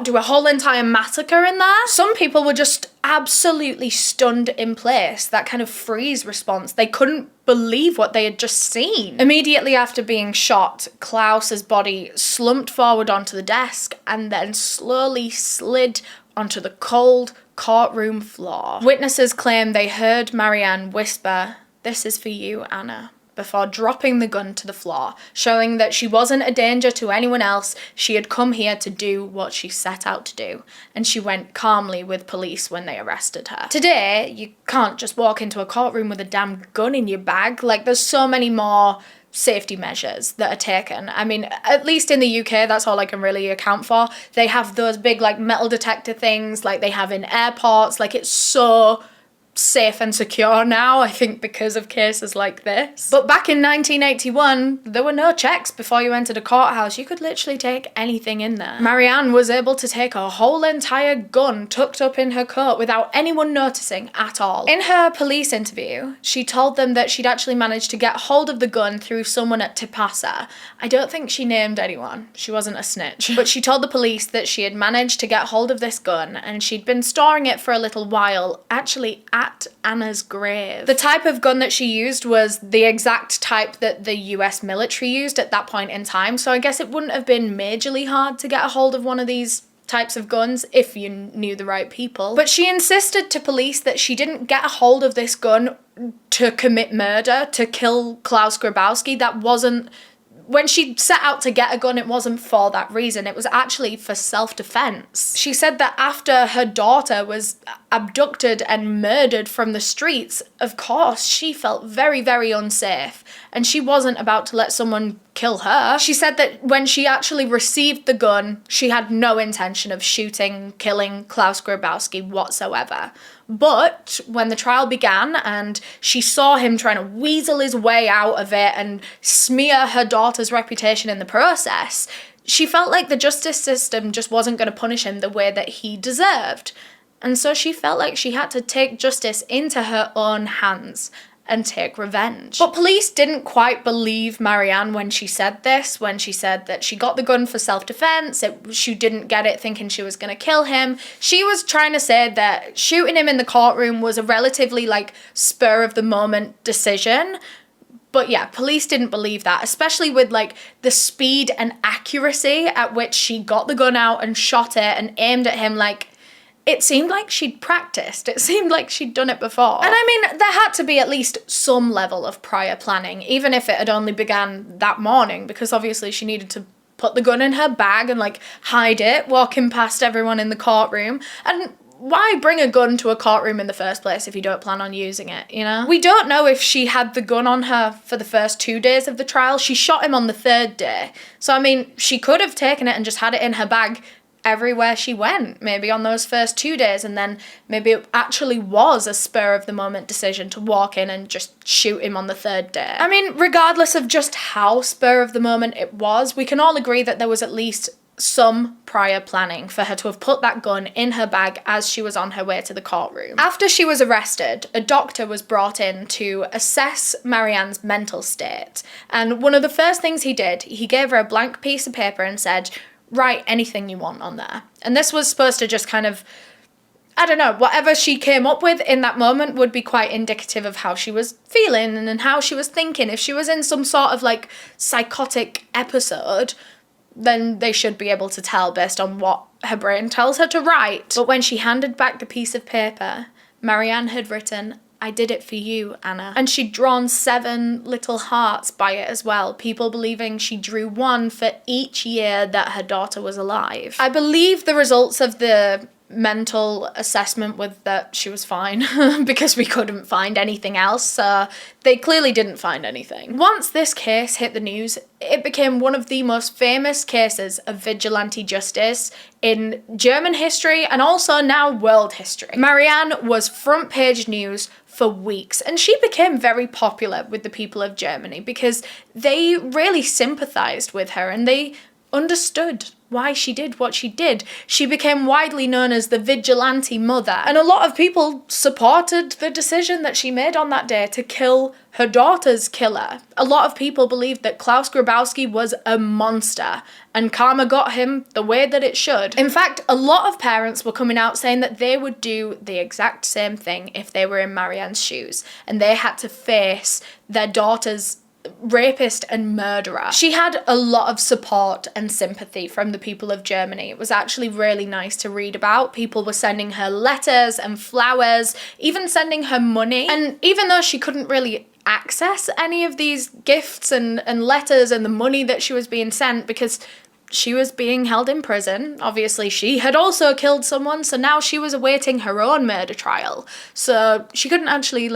do a whole entire massacre in there? Some people were just absolutely stunned in place. That kind of freeze response. They couldn't believe what they had just seen. Immediately after being shot, Klaus's body slumped forward onto the desk and then slowly slid onto the cold courtroom floor. Witnesses claim they heard Marianne whisper, "This is for you, Anna," before dropping the gun to the floor, showing that she wasn't a danger to anyone else. She had come here to do what she set out to do, and she went calmly with police when they arrested her. Today, you can't just walk into a courtroom with a damn gun in your bag. Like, there's so many more safety measures that are taken. I mean, at least in the UK, that's all I can really account for. They have those big, like, metal detector things like they have in airports. Like, it's so safe and secure now, I think, because of cases like this. But back in 1981, there were no checks before you entered a courthouse. You could literally take anything in there. Marianne was able to take a whole entire gun tucked up in her coat without anyone noticing at all. In her police interview, she told them that she'd actually managed to get hold of the gun through someone at Tipasa. I don't think she named anyone. She wasn't a snitch. But she told the police that she had managed to get hold of this gun and she'd been storing it for a little while, actually at Anna's grave. The type of gun that she used was the exact type that the US military used at that point in time, so I guess it wouldn't have been majorly hard to get a hold of one of these types of guns if you knew the right people. But she insisted to police that she didn't get a hold of this gun to commit murder, to kill Klaus Grabowski. That wasn't... When she set out to get a gun, it wasn't for that reason. It was actually for self-defense. She said that after her daughter was abducted and murdered from the streets, of course, she felt very, very unsafe. And she wasn't about to let someone kill her. She said that when she actually received the gun, she had no intention of shooting, killing Klaus Grabowski whatsoever. But when the trial began and she saw him trying to weasel his way out of it and smear her daughter's reputation in the process, she felt like the justice system just wasn't going to punish him the way that he deserved. And so she felt like she had to take justice into her own hands and take revenge. But police didn't quite believe Marianne when she said this, when she said that she got the gun for self-defense, she didn't get it thinking she was gonna kill him. She was trying to say that shooting him in the courtroom was a relatively, like, spur-of-the-moment decision. But yeah, police didn't believe that, especially with, like, the speed and accuracy at which she got the gun out and shot it and aimed at him. Like, it seemed like she'd practiced. It seemed like she'd done it before. And I mean, there had to be at least some level of prior planning, even if it had only began that morning, because obviously she needed to put the gun in her bag and, like, hide it, walking past everyone in the courtroom. And why bring a gun to a courtroom in the first place if you don't plan on using it, you know? We don't know if she had the gun on her for the first 2 days of the trial. She shot him on the 3rd day. So, I mean, she could have taken it and just had it in her bag everywhere she went, maybe on those first 2 days, and then maybe it actually was a spur-of-the-moment decision to walk in and just shoot him on the 3rd day. I mean, regardless of just how spur-of-the-moment it was, we can all agree that there was at least some prior planning for her to have put that gun in her bag as she was on her way to the courtroom. After she was arrested, a doctor was brought in to assess Marianne's mental state, and one of the first things he did, he gave her a blank piece of paper and said, "Write anything you want on there." And this was supposed to just kind of, I don't know, whatever she came up with in that moment would be quite indicative of how she was feeling and how she was thinking. If she was in some sort of, like, psychotic episode, then they should be able to tell based on what her brain tells her to write. But when she handed back the piece of paper, Marianne had written I did it for you, Anna. And she'd drawn 7 little hearts by it as well, people believing she drew one for each year that her daughter was alive. I believe the results of the mental assessment was that she was fine because we couldn't find anything else, so they clearly didn't find anything. Once this case hit the news, it became one of the most famous cases of vigilante justice in German history and also now world history. Marianne was front page news for weeks, and she became very popular with the people of Germany because they really sympathized with her and they understood why she did what she did. She became widely known as the vigilante mother, and a lot of people supported the decision that she made on that day to kill her daughter's killer. A lot of people believed that Klaus Grabowski was a monster and karma got him the way that it should. In fact, a lot of parents were coming out saying that they would do the exact same thing if they were in Marianne's shoes and they had to face their daughter's rapist and murderer. She had a lot of support and sympathy from the people of Germany. It was actually really nice to read about. People were sending her letters and flowers, even sending her money. And even though she couldn't really access any of these gifts and letters and the money that she was being sent because she was being held in prison. Obviously, she had also killed someone, so now she was awaiting her own murder trial. So she couldn't actually,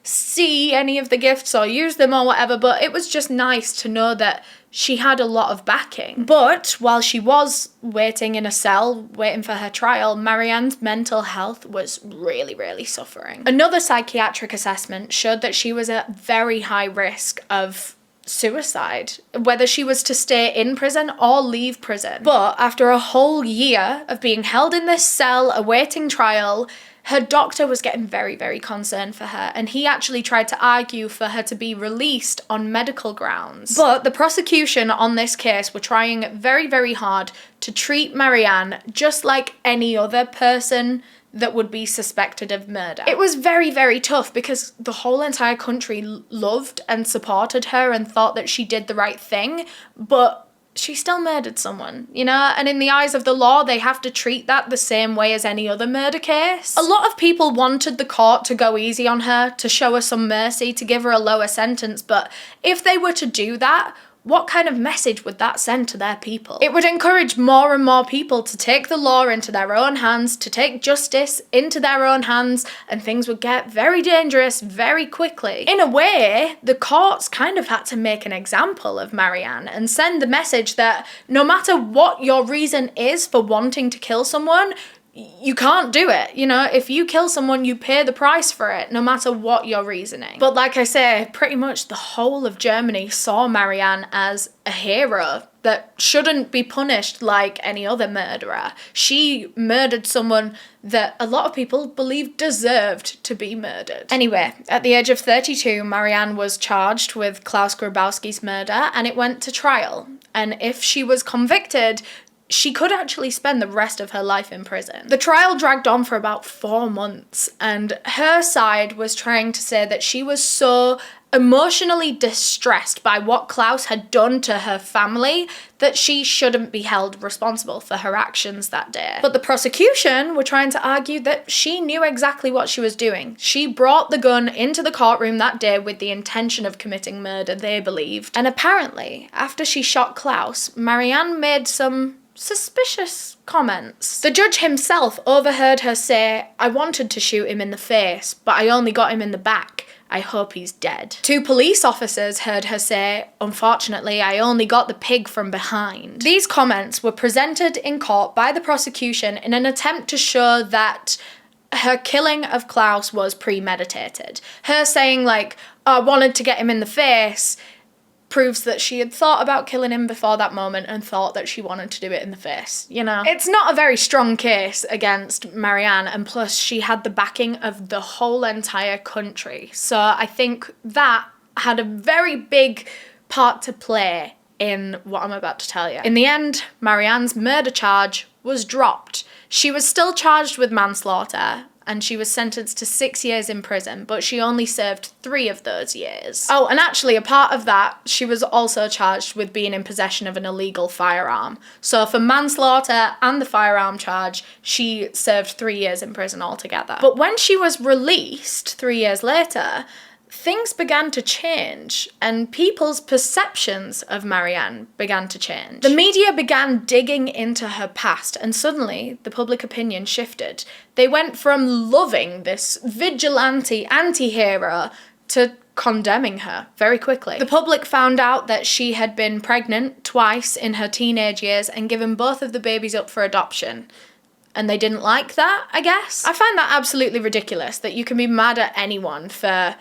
see any of the gifts or use them or whatever, but it was just nice to know that she had a lot of backing. But while she was waiting in a cell, waiting for her trial, Marianne's mental health was really, really suffering. Another psychiatric assessment showed that she was at very high risk of suicide, whether she was to stay in prison or leave prison. But after a whole year of being held in this cell, awaiting trial, her doctor was getting very, very concerned for her, and he actually tried to argue for her to be released on medical grounds. But the prosecution on this case were trying very, very hard to treat Marianne just like any other person that would be suspected of murder. It was very, very tough because the whole entire country loved and supported her and thought that she did the right thing, but she still murdered someone, and in the eyes of the law, they have to treat that the same way as any other murder case. A lot of people wanted the court to go easy on her, to show her some mercy, to give her a lower sentence, but if they were to do that, what kind of message would that send to their people? It would encourage more and more people to take the law into their own hands, to take justice into their own hands, and things would get very dangerous very quickly. In a way, the courts kind of had to make an example of Marianne and send the message that no matter what your reason is for wanting to kill someone, you can't do it. If you kill someone, you pay the price for it, no matter what your reasoning. But like I say, pretty much the whole of Germany saw Marianne as a hero that shouldn't be punished like any other murderer. She murdered someone that a lot of people believed deserved to be murdered. Anyway, at the age of 32, Marianne was charged with Klaus Grabowski's murder, and it went to trial. And if she was convicted, she could actually spend the rest of her life in prison. The trial dragged on for about 4 months, and her side was trying to say that she was so emotionally distressed by what Klaus had done to her family that she shouldn't be held responsible for her actions that day. But the prosecution were trying to argue that she knew exactly what she was doing. She brought the gun into the courtroom that day with the intention of committing murder, they believed. And apparently, after she shot Klaus, Marianne made some suspicious comments. The judge himself overheard her say, "I wanted to shoot him in the face, but I only got him in the back. I hope he's dead." 2 police officers heard her say, "Unfortunately, I only got the pig from behind." These comments were presented in court by the prosecution in an attempt to show that her killing of Klaus was premeditated. Her saying, "I wanted to get him in the face," proves that she had thought about killing him before that moment and thought that she wanted to do it in the face, It's not a very strong case against Marianne, and plus she had the backing of the whole entire country. So I think that had a very big part to play in what I'm about to tell you. In the end, Marianne's murder charge was dropped. She was still charged with manslaughter, and she was sentenced to 6 years in prison, but she only served 3 of those years. Oh, and actually, a part of that, she was also charged with being in possession of an illegal firearm. So for manslaughter and the firearm charge, she served 3 years in prison altogether. But when she was released 3 years later, things began to change, and people's perceptions of Marianne began to change. The media began digging into her past, and suddenly the public opinion shifted. They went from loving this vigilante anti-hero to condemning her very quickly. The public found out that she had been pregnant twice in her teenage years and given both of the babies up for adoption. And they didn't like that, I guess. I find that absolutely ridiculous, that you can be mad at anyone for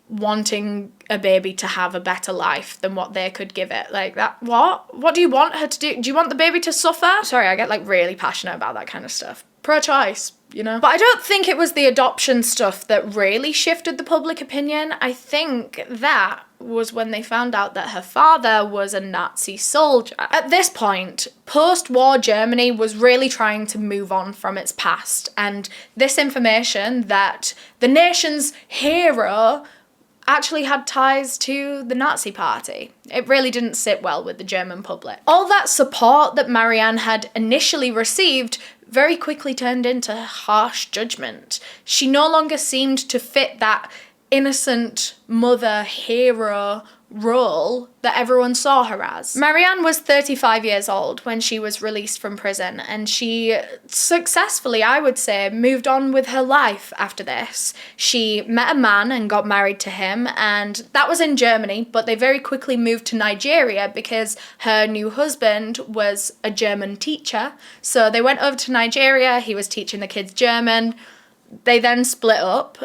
wanting a baby to have a better life than what they could give it. Like that, what do you want her to do? Do you want the baby to suffer? Sorry, I get like really passionate about that kind of stuff. Pro-choice, you know? But I don't think it was the adoption stuff that really shifted the public opinion. I think that was when they found out that her father was a Nazi soldier. At this point, post-war Germany was really trying to move on from its past, and this information that the nation's hero actually had ties to the Nazi party. It really didn't sit well with the German public. All that support that Marianne had initially received very quickly turned into harsh judgment. She no longer seemed to fit that innocent mother hero role that everyone saw her as. Marianne was 35 years old when she was released from prison, and she successfully, I would say, moved on with her life after this. She met a man and got married to him, and that was in Germany, but they very quickly moved to Nigeria because her new husband was a German teacher. So they went over to Nigeria, he was teaching the kids German. They then split up,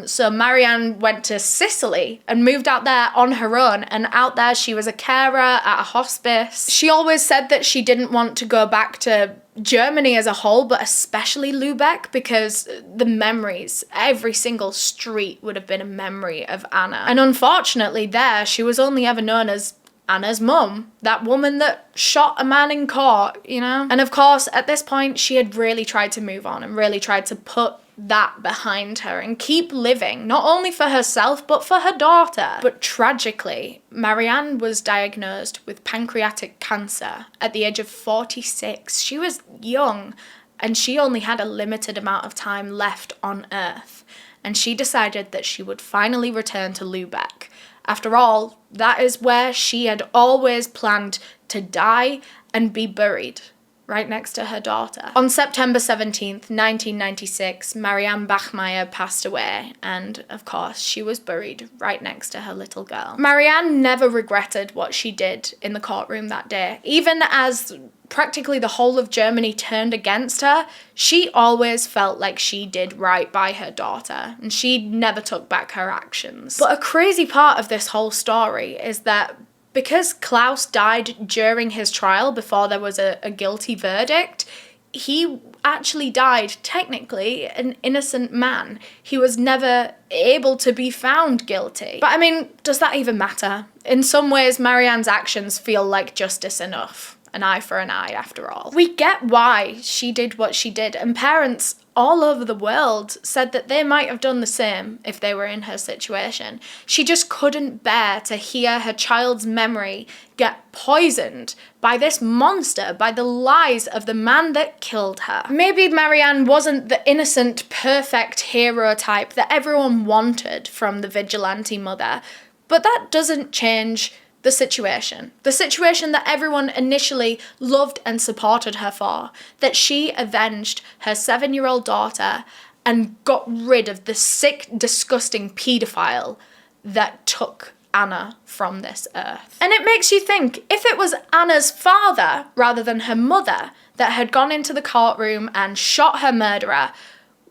so Marianne went to Sicily and moved out there on her own, and out there she was a carer at a hospice. She always said that she didn't want to go back to Germany as a whole, but especially Lübeck, because the memories, every single street would have been a memory of Anna. And unfortunately there, she was only ever known as Anna's mum, that woman that shot a man in court, you know? And of course, at this point, she had really tried to move on and really tried to put that behind her and keep living, not only for herself, but for her daughter. But tragically, Marianne was diagnosed with pancreatic cancer at the age of 46. She was young, and she only had a limited amount of time left on Earth. And she decided that she would finally return to Lübeck. After all, that is where she had always planned to die and be buried, right next to her daughter. On September 17th, 1996, Marianne Bachmeier passed away, and of course, she was buried right next to her little girl. Marianne never regretted what she did in the courtroom that day. Even as practically the whole of Germany turned against her, she always felt like she did right by her daughter, and she never took back her actions. But a crazy part of this whole story is that because Klaus died during his trial before there was a guilty verdict, he actually died technically an innocent man. He was never able to be found guilty. But I mean, does that even matter? In some ways, Marianne's actions feel like justice enough. An eye for an eye, after all. We get why she did what she did, and parents all over the world said that they might have done the same if they were in her situation. She just couldn't bear to hear her child's memory get poisoned by this monster, by the lies of the man that killed her. Maybe Marianne wasn't the innocent, perfect hero type that everyone wanted from the vigilante mother, but that doesn't change the situation that everyone initially loved and supported her for, that she avenged her 7-year-old daughter and got rid of the sick, disgusting paedophile that took Anna from this earth. And it makes you think, if it was Anna's father rather than her mother that had gone into the courtroom and shot her murderer,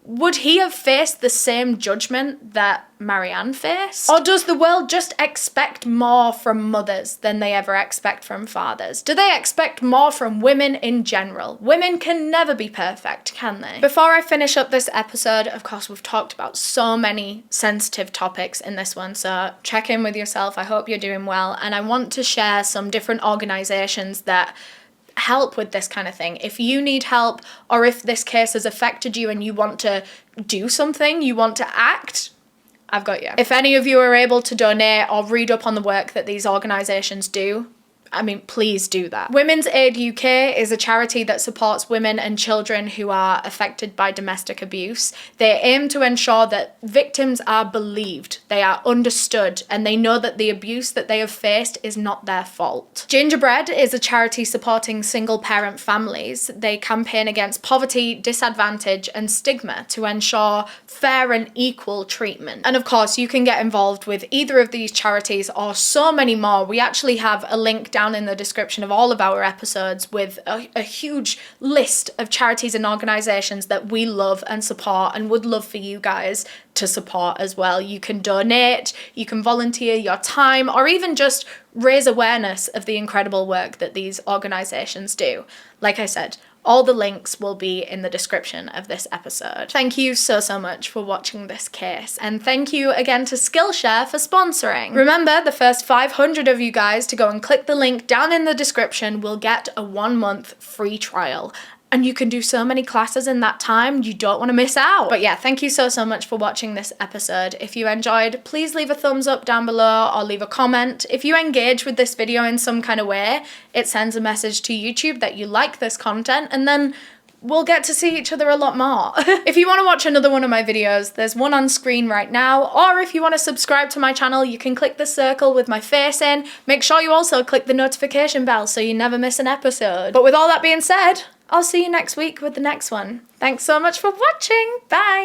would he have faced the same judgment that Marianne faced? Or does the world just expect more from mothers than they ever expect from fathers? Do they expect more from women in general? Women can never be perfect, can they? Before I finish up this episode, of course, we've talked about so many sensitive topics in this one, so check in with yourself. I hope you're doing well. And I want to share some different organisations that help with this kind of thing, if you need help, or if this case has affected you and you want to do something, you want to act, I've got you. If any of you are able to donate or read up on the work that these organisations do, I mean, please do that. Women's Aid UK is a charity that supports women and children who are affected by domestic abuse. They aim to ensure that victims are believed, they are understood, and they know that the abuse that they have faced is not their fault. Gingerbread is a charity supporting single-parent families. They campaign against poverty, disadvantage, and stigma to ensure fair and equal treatment. And of course, you can get involved with either of these charities or so many more. We actually have a link down in the description of all of our episodes with a huge list of charities and organisations that we love and support and would love for you guys to support as well. You can donate, you can volunteer your time, or even just raise awareness of the incredible work that these organisations do. Like I said, all the links will be in the description of this episode. Thank you so much for watching this case, and thank you again to Skillshare for sponsoring. Remember, the first 500 of you guys to go and click the link down in the description will get a 1-month free trial. And you can do so many classes in that time, you don't want to miss out. But yeah, thank you so much for watching this episode. If you enjoyed, please leave a thumbs up down below or leave a comment. If you engage with this video in some kind of way, it sends a message to YouTube that you like this content, and then we'll get to see each other a lot more. If you want to watch another one of my videos, there's one on screen right now, or if you want to subscribe to my channel, you can click the circle with my face in. Make sure you also click the notification bell so you never miss an episode. But with all that being said, I'll see you next week with the next one. Thanks so much for watching. Bye.